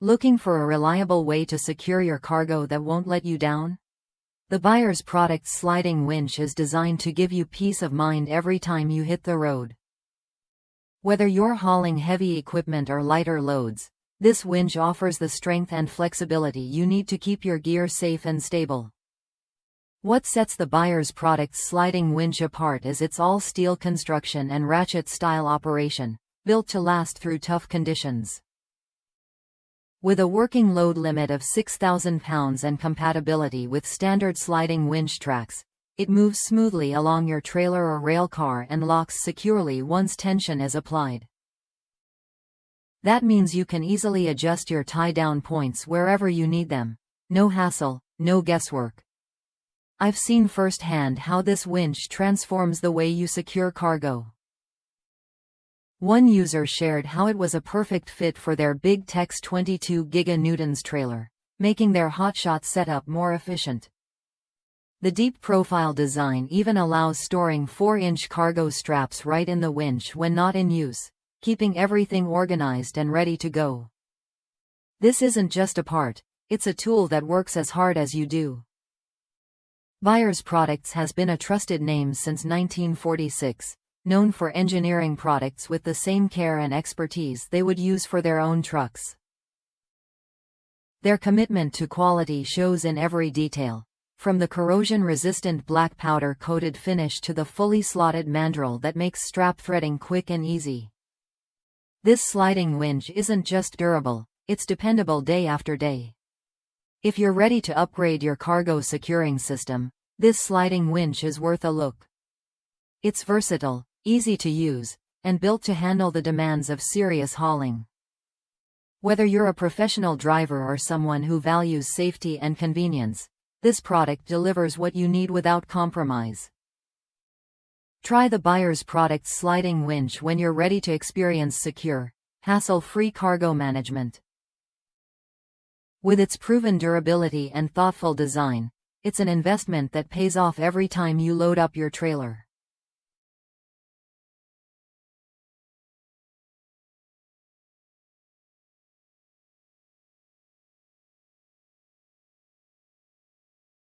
Looking for a reliable way to secure your cargo that won't let you down? The Buyers Products Sliding Winch is designed to give you peace of mind every time you hit the road. Whether you're hauling heavy equipment or lighter loads, this winch offers the strength and flexibility you need to keep your gear safe and stable. What sets the Buyers Products Sliding Winch apart is its all-steel construction and ratchet-style operation, built to last through tough conditions. With a working load limit of 6,000 pounds and compatibility with standard sliding winch tracks, it moves smoothly along your trailer or rail car and locks securely once tension is applied. That means you can easily adjust your tie-down points wherever you need them. No hassle, no guesswork. I've seen firsthand how this winch transforms the way you secure cargo. One user shared how it was a perfect fit for their Big Tex 22 GN trailer, making their Hotshot setup more efficient. The deep profile design even allows storing 4-inch cargo straps right in the winch when not in use, keeping everything organized and ready to go. This isn't just a part, it's a tool that works as hard as you do. Buyers Products has been a trusted name since 1946. Known for engineering products with the same care and expertise they would use for their own trucks. Their commitment to quality shows in every detail, from the corrosion-resistant black powder-coated finish to the fully slotted mandrel that makes strap threading quick and easy. This sliding winch isn't just durable, it's dependable day after day. If you're ready to upgrade your cargo securing system, this sliding winch is worth a look. It's versatile, easy to use, and built to handle the demands of serious hauling. Whether you're a professional driver or someone who values safety and convenience, this product delivers what you need without compromise. Try the Buyers Products Sliding Winch when you're ready to experience secure, hassle-free cargo management. With its proven durability and thoughtful design, it's an investment that pays off every time you load up your trailer.